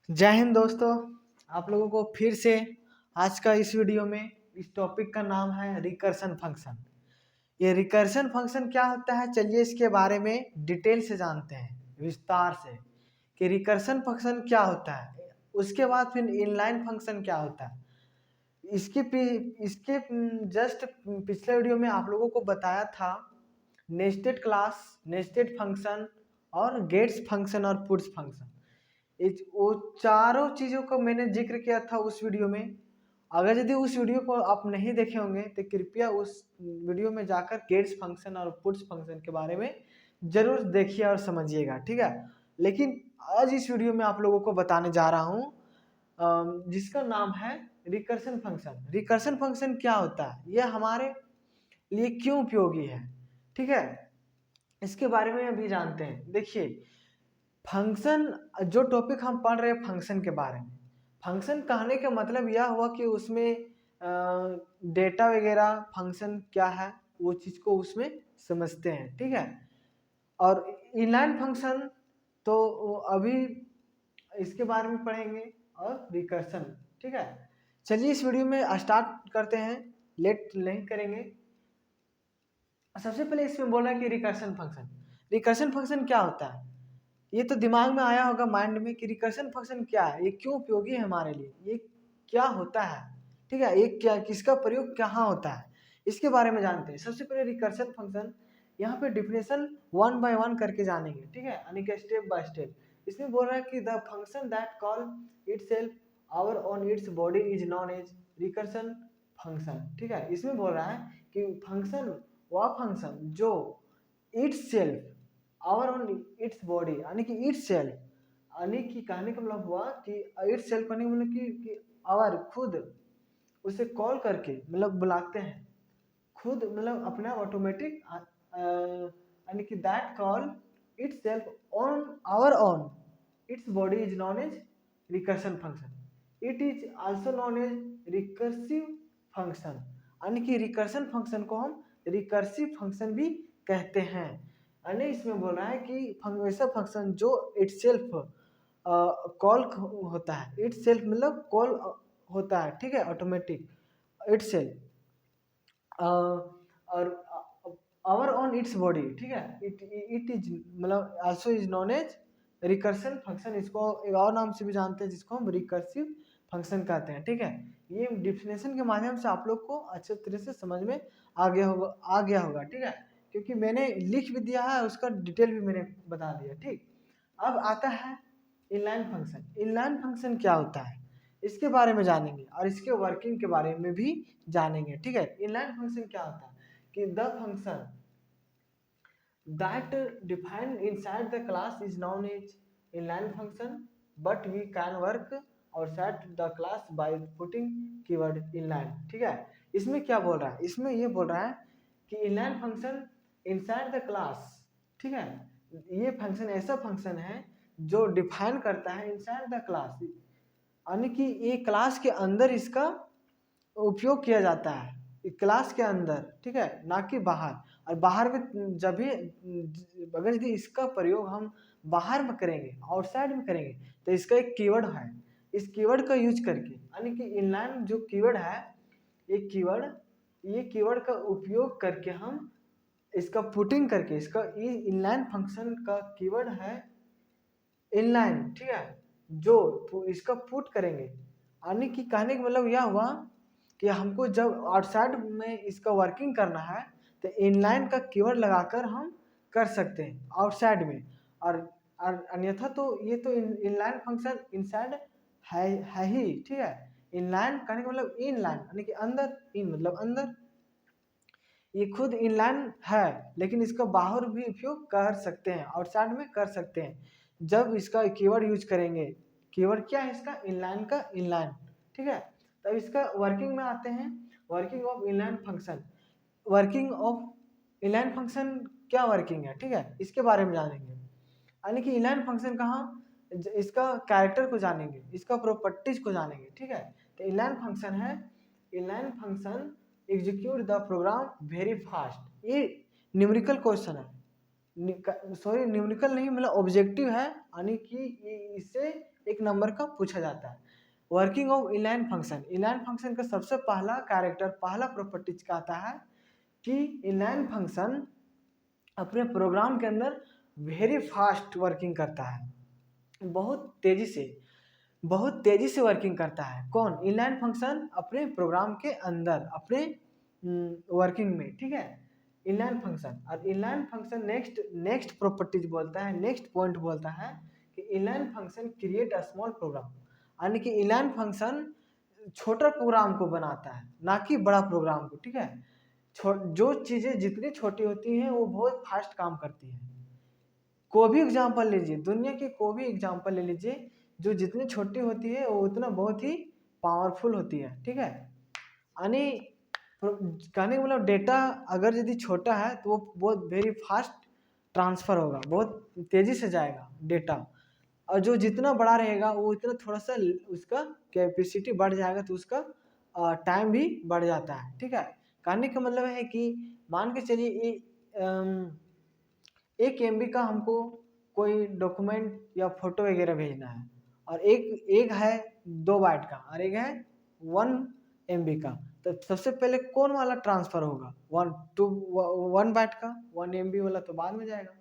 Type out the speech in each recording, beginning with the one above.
जय हिंद दोस्तों। आप लोगों को फिर से आज का इस वीडियो में इस टॉपिक का नाम है रिकर्सन फंक्शन। ये रिकर्सन फंक्शन क्या होता है, चलिए इसके बारे में डिटेल से जानते हैं विस्तार से कि रिकर्सन फंक्शन क्या होता है। उसके बाद फिर इनलाइन फंक्शन क्या होता है। इसके जस्ट पिछले वीडियो में आप लोगों को बताया था नेस्टेड क्लास, नेस्टेड फंक्शन और गेट्स फंक्शन और पुट्स फंक्शन। वो चारों चीज़ों को मैंने जिक्र किया था उस वीडियो में। अगर यदि उस वीडियो को आप नहीं देखे होंगे तो कृपया उस वीडियो में जाकर गेट्स फंक्शन और पुट्स फंक्शन के बारे में जरूर देखिए और समझिएगा, ठीक है। लेकिन आज इस वीडियो में आप लोगों को बताने जा रहा हूँ जिसका नाम है रिकर्सन फंक्शन। रिकर्सन फंक्शन क्या होता है, यह हमारे लिए क्यों उपयोगी है, ठीक है, इसके बारे में अभी जानते हैं। देखिए, फंक्शन जो टॉपिक हम पढ़ रहे हैं फंक्शन के बारे में, फंक्शन कहने का मतलब यह हुआ कि उसमें डेटा वगैरह फंक्शन क्या है वो चीज़ को उसमें समझते हैं, ठीक है। और इनलाइन फंक्शन तो अभी इसके बारे में पढ़ेंगे और रिकर्सन, ठीक है। चलिए इस वीडियो में स्टार्ट करते हैं, लेट नहीं करेंगे। सबसे पहले इसमें बोल रहा है कि रिकर्सन फंक्शन। रिकर्सन फंक्शन क्या होता है, ये तो दिमाग में आया होगा माइंड में कि रिकर्सन फंक्शन क्या है, ये क्यों उपयोगी है हमारे लिए, ये क्या होता है, ठीक है, ये क्या, किसका प्रयोग कहाँ होता है, इसके बारे में जानते हैं। सबसे पहले रिकर्सन फंक्शन, यहाँ पे डिफिनेशन वन बाय वन करके जानेंगे, ठीक है, यानी कि स्टेप बाय स्टेप। इसमें बोल रहा है कि the function that call itself our on its body is known as recursion function, ठीक है। इसमें बोल रहा है कि फंक्शन, वह फंक्शन जो itself our on its body, यानी कि इट्स सेल्फ, यानी कि कहने का मतलब हुआ कि इट्स सेल्फ करने का मतलब कि आवर खुद उसे कॉल करके मतलब बुलाते हैं, खुद मतलब अपना ऑटोमेटिक, यानी कि that call itself on our on its body is known as recursion function. It is also known as recursive function, यानी कि रिकर्सन फंक्शन को हम रिकर्सिव फंक्शन भी कहते हैं। यानी इसमें बोल रहा है कि ऐसा फंक्शन जो इटसेल्फ कॉल होता है, इटसेल्फ मतलब कॉल होता है, ठीक है, ऑटोमेटिक इटसेल्फ और आवर ऑन इट्स बॉडी, ठीक है, इट इज मतलब also is known as recursion function. इसको एक और नाम से भी जानते हैं जिसको हम रिकर्सिव फंक्शन कहते हैं, ठीक है। ये डिफिनेशन के माध्यम से आप लोग को अच्छे तरह से समझ में आ गया होगा, ठीक है, क्योंकि मैंने लिख भी दिया है, उसका डिटेल भी मैंने बता दिया, ठीक। अब आता है इनलाइन फंक्शन। इनलाइन फंक्शन क्या होता है इसके बारे में जानेंगे और इसके वर्किंग के बारे में भी जानेंगे, ठीक है। इनलाइन फंक्शन क्या होता है कि the function that defined inside the class is known as inline function, but we can work outside the class by putting keyword inline, ठीक है। इसमें क्या बोल रहा है, इसमें ये बोल रहा है कि inline function inside the class, ठीक है, ये फंक्शन ऐसा फंक्शन है जो डिफाइन करता है inside the class, यानी कि ये क्लास के अंदर इसका उपयोग किया जाता है, क्लास के अंदर, ठीक है, ना कि बाहर। और बाहर में जब भी अगर यदि इसका प्रयोग हम बाहर में करेंगे, आउटसाइड में करेंगे, तो इसका एक कीवर्ड है, इस कीवर्ड का यूज करके, यानी कि इनलाइन जो कीवर्ड है, ये कीवर्ड का उपयोग करके हम इसका पुटिंग करके, इसका ये इनलाइन फंक्शन का कीवर्ड है इनलाइन, ठीक है, जो इसका पुट करेंगे, यानी कि कहने का मतलब यह हुआ कि हमको जब आउटसाइड में इसका वर्किंग करना है तो इनलाइन का कीवर्ड लगाकर हम कर सकते हैं आउटसाइड में, और अन्यथा तो ये तो इनलाइन फंक्शन इनसाइड है ही, ठीक है। इनलाइन कहने का मतलब इनलाइन यानी कि अंदर, इन मतलब अंदर, ये खुद इनलाइन है लेकिन इसका बाहर भी उपयोग कर सकते हैं, आउटसाइड में कर सकते हैं जब इसका कीवर्ड यूज करेंगे। कीवर्ड क्या है इसका, इनलाइन का इनलाइन, ठीक है। तब इसका वर्किंग में आते हैं, working of inline function. Working of inline function क्या वर्किंग है, ठीक है, इसके बारे में जानेंगे। यानी कि इनलाइन फंक्शन कहाँ, इसका कैरेक्टर को जानेंगे, इसका प्रॉपर्टीज को जानेंगे, ठीक है। तो इनलाइन फंक्शन है, inline function execute the program very fast. ये न्यूमेरिकल क्वेश्चन है, सॉरी न्यूमेरिकल नहीं मतलब ऑब्जेक्टिव है, यानी कि इससे एक नंबर का पूछा जाता है। Working of inline function, inline function का सबसे पहला कैरेक्टर, पहला प्रॉपर्टीज का आता है कि इनलाइन फंक्शन अपने प्रोग्राम के अंदर वेरी फास्ट वर्किंग करता है, बहुत तेजी से वर्किंग करता है। कौन? इनलाइन फंक्शन अपने प्रोग्राम के अंदर, अपने वर्किंग में, ठीक है, इनलाइन फंक्शन। और इनलाइन फंक्शन नेक्स्ट प्रॉपर्टीज बोलता है, नेक्स्ट पॉइंट बोलता है कि inline function create a small program, यानी कि इनलाइन फंक्शन छोटा प्रोग्राम को बनाता है, ना कि बड़ा प्रोग्राम को, ठीक है। जो चीज़ें जितनी छोटी होती हैं वो बहुत फास्ट काम करती हैं। कोई भी एग्जाम्पल लीजिए, दुनिया की कोई भी एग्जाम्पल ले लीजिए, जो जितनी छोटी होती है वो उतना बहुत ही पावरफुल होती है, ठीक है। यानी कहने का मतलब डेटा अगर यदि छोटा है तो वो बहुत वेरी फास्ट ट्रांसफ़र होगा, बहुत तेज़ी से जाएगा डेटा, और जो जितना बड़ा रहेगा वो इतना थोड़ा सा उसका कैपेसिटी बढ़ जाएगा, तो उसका टाइम भी बढ़ जाता है, ठीक है। कहने का मतलब है कि मान के चलिए 1 MB का हमको कोई डॉक्यूमेंट या फोटो वगैरह भेजना है, और एक है 2 बाइट का और एक है 1 MB का, तो सबसे पहले कौन वाला ट्रांसफ़र होगा? 1 बाइट का, 1 MB वाला तो बाद में जाएगा,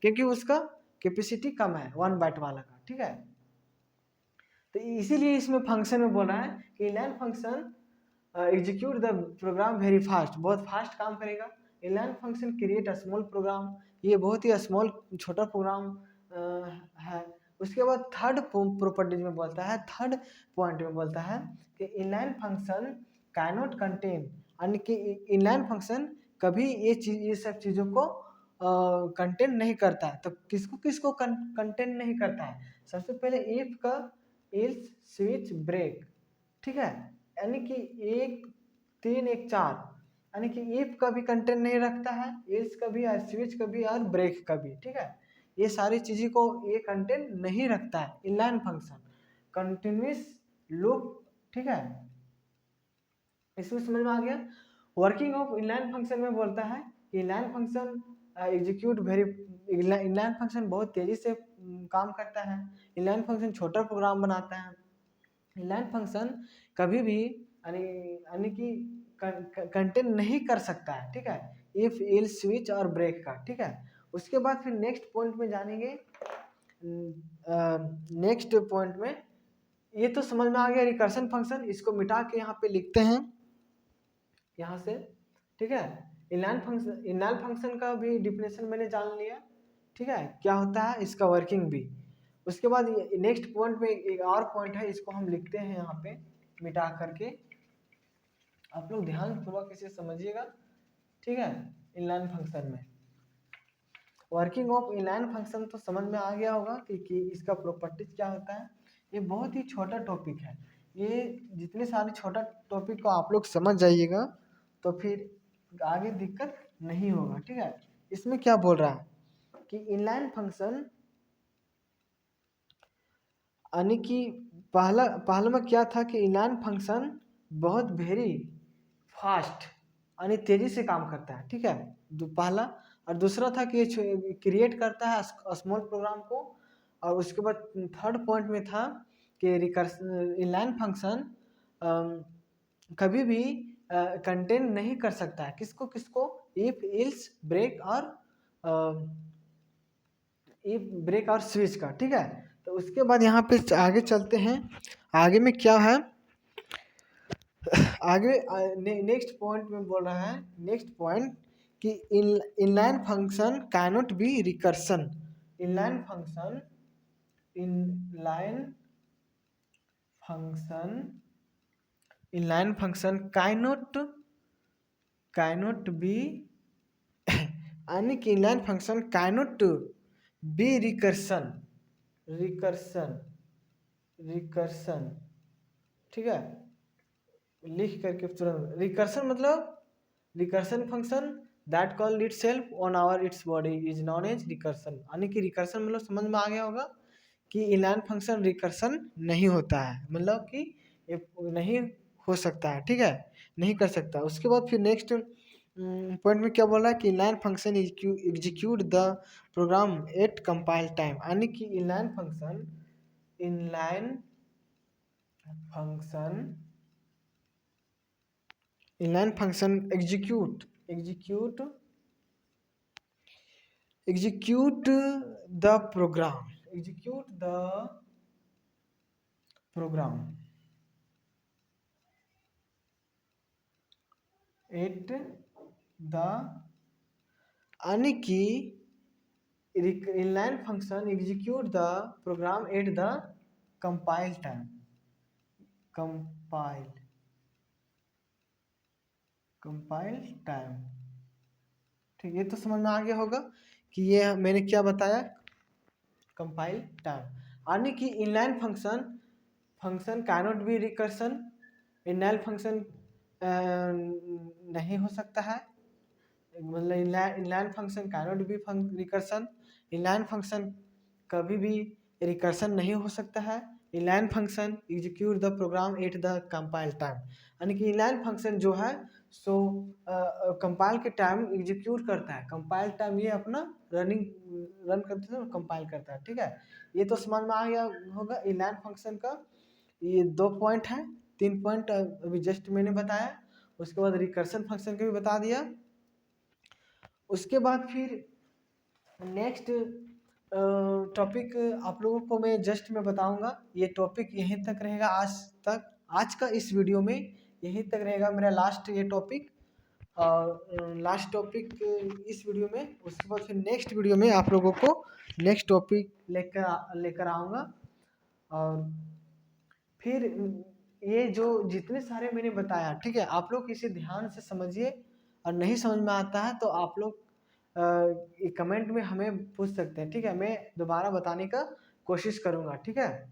क्योंकि उसका कैपेसिटी कम है 1 बाइट वाला का, ठीक है। तो इसीलिए इसमें फंक्शन में बोल रहा है कि inline function execute the program very fast, बहुत फास्ट काम करेगा। Inline function create a small program, ये बहुत ही स्मॉल छोटा प्रोग्राम है। उसके बाद थर्ड प्रॉपर्टीज में बोलता है, थर्ड पॉइंट में बोलता है कि इनलाइन फंक्शन कैनॉट कंटेन, यानी कि इनलाइन फंक्शन कभी ये सब चीज़ों को कंटेन नहीं करता है। तो किसको किसको कंटेन नहीं करता है? सबसे पहले इफ का एल्स स्विच ब्रेक, ठीक है, यानी कि 1 3 1 4, यानी कि इफ का भी कंटेंट नहीं रखता है, एल्स का भी, स्विच का भी और ब्रेक का भी, ठीक है। ये सारी चीज़ों को ये कंटेंट नहीं रखता है इनलाइन फंक्शन, कंटिन्यूस लूप, ठीक है। इसमें समझ में आ गया। वर्किंग ऑफ इनलाइन फंक्शन में बोलता है कि inline function execute very, inline function बहुत तेज़ी से काम करता है। इनलाइन फंक्शन छोटा प्रोग्राम बनाता है। इनलाइन फंक्शन कभी भी यानी कि कंटेन नहीं कर सकता है, ठीक है, इफ इल स्विच और ब्रेक का, ठीक है। उसके बाद फिर नेक्स्ट पॉइंट में जानेंगे। नेक्स्ट पॉइंट में ये तो समझ में आ गया रिकर्शन फंक्शन, इसको मिटा के यहाँ पे लिखते हैं यहाँ से, ठीक है। इनलाइन फंक्शन का भी डिफिनेशन मैंने जान लिया, ठीक है, क्या होता है इसका वर्किंग भी। उसके बाद नेक्स्ट पॉइंट में एक और पॉइंट है, इसको हम लिखते हैं यहाँ पे मिटा करके, आप लोग ध्यानपूर्वक इसे समझिएगा, ठीक है। इनलाइन फंक्शन में वर्किंग ऑफ इनलाइन फंक्शन तो समझ में आ गया होगा कि इसका प्रॉपर्टीज क्या होता है। ये बहुत ही छोटा टॉपिक है, ये जितने सारे छोटा टॉपिक को आप लोग समझ जाइएगा तो फिर आगे दिक्कत नहीं होगा, ठीक है। इसमें क्या बोल रहा है कि इनलाइन फंक्शन, यानी कि पहला में क्या था कि इनलाइन फंक्शन बहुत वेरी फास्ट यानी तेज़ी से काम करता है, ठीक है, पहला। और दूसरा था कि ये क्रिएट करता है स्मॉल प्रोग्राम को। और उसके बाद थर्ड पॉइंट में था कि इनलाइन फंक्शन कभी भी कंटेन नहीं कर सकता है, किसको किसको? इफ इल्स ब्रेक और स्विच का, ठीक है। तो उसके बाद यहाँ पे आगे चलते हैं, आगे में क्या है, आगे नेक्स्ट पॉइंट में बोल रहा है, नेक्स्ट पॉइंट कि inline function cannot be recursion, inline function cannot be यानी कि inline function cannot be recursion, ठीक है। लिख करके तुरंत, रिकर्सन मतलब recursion function that called itself on our its body is known as recursion, यानी कि रिकर्सन मतलब समझ में आ गया होगा कि इनलाइन फंक्शन रिकर्सन नहीं होता है, मतलब कि ये नहीं हो सकता है, ठीक है, नहीं कर सकता। उसके बाद फिर नेक्स्ट पॉइंट में क्या बोल रहा है कि inline function execute the program at compile time, यानी कि inline function execute the program at the, यानी कि inline function execute the program at the compile time, compile time. ठीक, ये तो समझ में आ गया होगा कि ये मैंने क्या बताया, कंपाइल टाइम, यानी कि inline function cannot be recursion, inline function नहीं हो सकता है, मतलब inline function cannot be recursion, inline function कभी भी रिकर्सन नहीं हो सकता है, inline function execute the program at the compile time, यानी कि इनलाइन फंक्शन जो है सो कंपाइल के टाइम एग्जीक्यूट करता है, कंपाइल टाइम ये अपना रन करते हैं, कंपाइल करता है। ठीक है, ये तो समझ में आ गया होगा इनलाइन फंक्शन का। ये 2 पॉइंट है, 3 पॉइंट अभी जस्ट मैंने बताया, उसके बाद रिकर्सन फंक्शन का भी बता दिया। उसके बाद फिर नेक्स्ट टॉपिक आप लोगों को मैं बताऊंगा, ये टॉपिक यहीं तक रहेगा आज का इस वीडियो में यहीं तक रहेगा मेरा लास्ट ये टॉपिक, और लास्ट टॉपिक इस वीडियो में। उसके बाद फिर नेक्स्ट वीडियो में आप लोगों को नेक्स्ट टॉपिक लेकर आऊँगा। और फिर ये जो जितने सारे मैंने बताया, ठीक है, आप लोग इसे ध्यान से समझिए, और नहीं समझ में आता है तो आप लोग कमेंट में हमें पूछ सकते हैं। ठीक है, मैं दोबारा बताने का कोशिश करूँगा। ठीक है,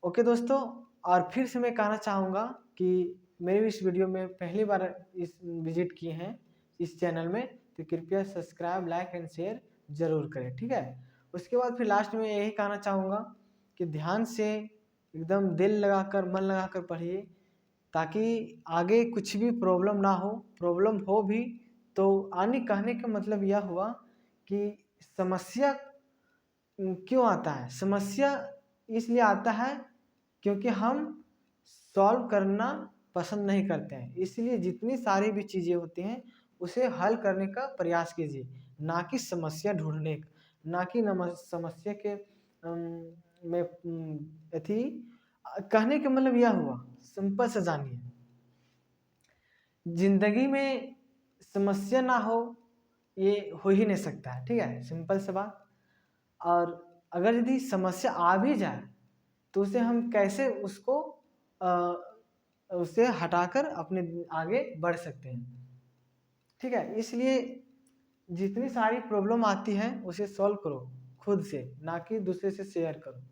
ओके दोस्तों, और फिर से मैं कहना चाहूँगा कि मेरे इस वीडियो में पहली बार इस विजिट किए हैं इस चैनल में, तो कृपया सब्सक्राइब, लाइक एंड शेयर ज़रूर करें। ठीक है, उसके बाद फिर लास्ट में यही कहना चाहूँगा कि ध्यान से एकदम दिल लगाकर, मन लगाकर पढ़िए, ताकि आगे कुछ भी प्रॉब्लम ना हो, प्रॉब्लम हो भी तो आने कहने का मतलब यह हुआ कि समस्या क्यों आता है, समस्या इसलिए आता है क्योंकि हम सॉल्व करना पसंद नहीं करते हैं, इसलिए जितनी सारी भी चीज़ें होती हैं उसे हल करने का प्रयास कीजिए, ना कि समस्या ढूंढने का, ना कि समस्या के में अथी कहने का मतलब यह हुआ, सिंपल से जानिए, जिंदगी में समस्या ना हो ये हो ही नहीं सकता है। ठीक है, सिंपल सा बात। और अगर यदि समस्या आ भी जाए तो उसे हम कैसे उसे हटाकर अपने आगे बढ़ सकते हैं। ठीक है, इसलिए जितनी सारी प्रॉब्लम आती है उसे सॉल्व करो खुद से, ना कि दूसरे से शेयर करो।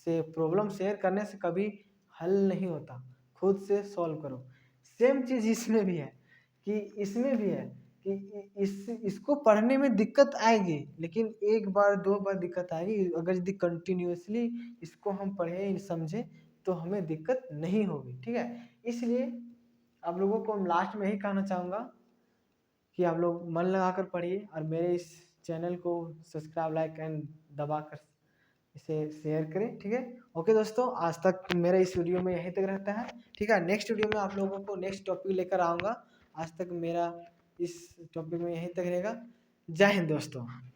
प्रॉब्लम शेयर करने से कभी हल नहीं होता, खुद से सॉल्व करो। सेम चीज़ इसमें भी है कि इसको पढ़ने में दिक्कत आएगी, लेकिन 1 बार 2 बार दिक्कत आएगी, अगर यदि कंटिन्यूअसली इसको हम पढ़ें समझें तो हमें दिक्कत नहीं होगी। ठीक है, इसलिए आप लोगों को लास्ट में यही कहना चाहूँगा कि आप लोग मन लगाकर पढ़िए, और मेरे इस चैनल को सब्सक्राइब, लाइक एंड दबाकर इसे शेयर करें। ठीक है, ओके दोस्तों, आज तक मेरा इस वीडियो में यहीं तक रहता है। ठीक है, नेक्स्ट वीडियो में आप लोगों को नेक्स्ट टॉपिक लेकर आऊँगा। आज तक मेरा इस टॉपिक में यहीं तक रहेगा। जय हिंद दोस्तों।